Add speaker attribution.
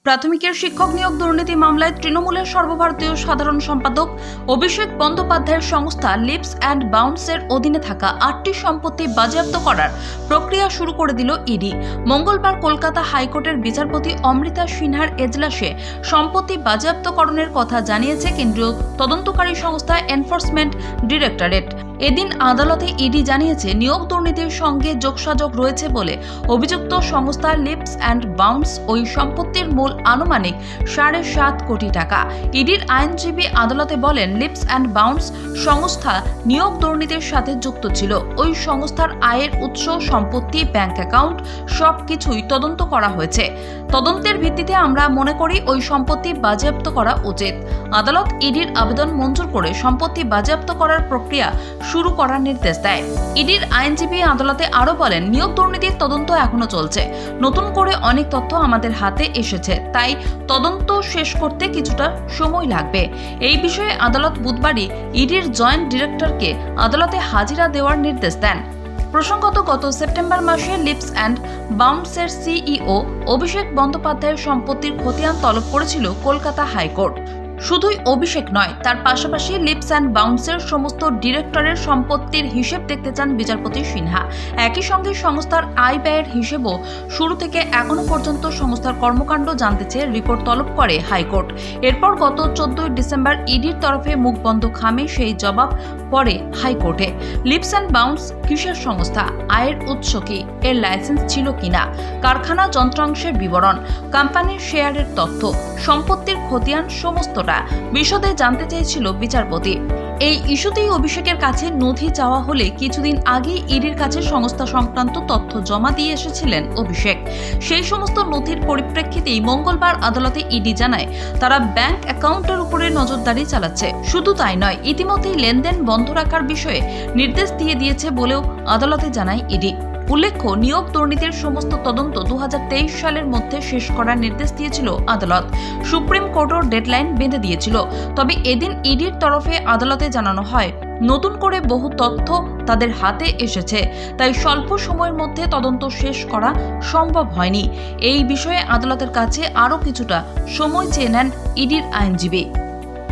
Speaker 1: প্রাথমিকের শিক্ষক নিয়োগ দুর্নীতি মামলায় তৃণমূলের সর্বভারতীয় সাধারণ সম্পাদক অভিষেক বন্দ্যোপাধ্যায়ের সংস্থা লিপস অ্যান্ড বাউন্ডসের অধীনে থাকা 8টি সম্পত্তি বাজেয়াপ্ত করার প্রক্রিয়া শুরু করে দিল ইডি। মঙ্গলবার কলকাতা হাইকোর্টের বিচারপতি অমৃতা সিনহার এজলাসে সম্পত্তি বাজেয়াপ্তকরণের কথা জানিয়েছে কেন্দ্রীয় তদন্তকারী সংস্থা এনফোর্সমেন্ট ডিরেক্টরেট। এদিন আদালতে ইডি জানিয়েছে নিয়োগ দুর্নীতির সঙ্গে যোগসাযোগ রয়েছে বলে অভিযুক্ত সংস্থা লিপস অ্যান্ড বাউন্ডস ওই সম্পত্তির মূল আনুমানিক 7.5 কোটি টাকা। ইডির আইনজীবী আদালতে বলেন, লিপস অ্যান্ড বাউন্ডস সংস্থা নিয়োগ দুর্নীতির সাথে যুক্ত ছিল। ওই সংস্থার আয়ের উৎস, সম্পত্তি, ব্যাংক অ্যাকাউন্ট সবকিছুই তদন্ত করা হয়েছে। তদন্তের ভিত্তিতে আমরা মনে করি ওই সম্পত্তি বাজেয়াপ্ত করা উচিত। আদালত ইডির আবেদন মঞ্জুর করে সম্পত্তি বাজেয়াপ্ত করার প্রক্রিয়া শুরু করার নির্দেশ দেয়। ইডির আইনজীবী আদালতে আরও বলেন, নিয়োগ দুর্নীতির তদন্ত এখনো চলছে। নতুন করে অনেক তথ্য আমাদের হাতে এসেছে, তাই তদন্ত শেষ করতে কিছুটা সময় লাগবে। এই বিষয়ে আদালত বুধবারই ইডির জয়েন্ট ডিরেক্টরকে আদালতে হাজিরা দেওয়ার নির্দেশ দেন। প্রসঙ্গত, গত সেপ্টেম্বর মাসে লিপস অ্যান্ড বাউন্ডসের সিইও অভিষেক বন্দ্যোপাধ্যায়ের সম্পত্তির খতিয়ান তলব করেছিল কলকাতা হাইকোর্ট। শুধুই অভিষেক নয়, তার পাশাপাশি লিপস অ্যান্ড বাউন্ডসের সমস্ত ডিরেক্টরের সম্পত্তির হিসেব দেখতে চান বিচারপতি সিনহা। একই সঙ্গে সংস্থার আয় ব্যয়ের হিসেবও শুরু থেকে এখনো পর্যন্ত সংস্থার কর্মকাণ্ড জানতে চেয়ে রিপোর্ট তলব করে হাইকোর্ট। এরপর গত 14 ডিসেম্বর ইডির তরফে মুখ বন্ধ খামে সেই জবাব পড়ে হাইকোর্টে। লিপস অ্যান্ড বাউন্ডস কিসের সংস্থা, আয়ের উৎস কি, এর লাইসেন্স ছিল কিনা, কারখানা যন্ত্রাংশের বিবরণ, কোম্পানির শেয়ারের তথ্য, সম্পত্তির খতিয়ান সমস্তটা বিশদে জানতে চেয়েছিল বিচারপতি। এই ইস্যুতেই অভিষেকের কাছে নথি চাওয়া হলে কিছুদিন আগে ইডির কাছে সংস্থা সংক্রান্ত তথ্য জমা দিয়ে এসেছিলেন অভিষেক। সেই সমস্ত নথির পরিপ্রেক্ষিতেই মঙ্গলবার আদালতে ইডি জানায়, তারা ব্যাংক অ্যাকাউন্টের উপরে নজরদারি চালাচ্ছে। শুধু তাই নয়, ইতিমধ্যেই লেনদেন বন্ধ রাখার বিষয়ে নির্দেশ দিয়ে দিয়েছে বলেও আদালতে জানায় ইডি। উল্লেখ্য, নিয়োগ দুর্নীতির সমস্ত তদন্ত 2023 সালের মধ্যে শেষ করার নির্দেশ দিয়েছিল আদালত। সুপ্রিম কোর্টও ডেডলাইন বেঁধে দিয়েছিল। তবে এদিন ইডির তরফে আদালতে জানানো হয়, নতুন করে বহু তথ্য তাদের হাতে এসেছে, তাই স্বল্প সময়ের মধ্যে তদন্ত শেষ করা সম্ভব হয়নি। এই বিষয়ে আদালতের কাছে আরও কিছুটা সময় চেয়ে নেন ইডির আইনজীবী।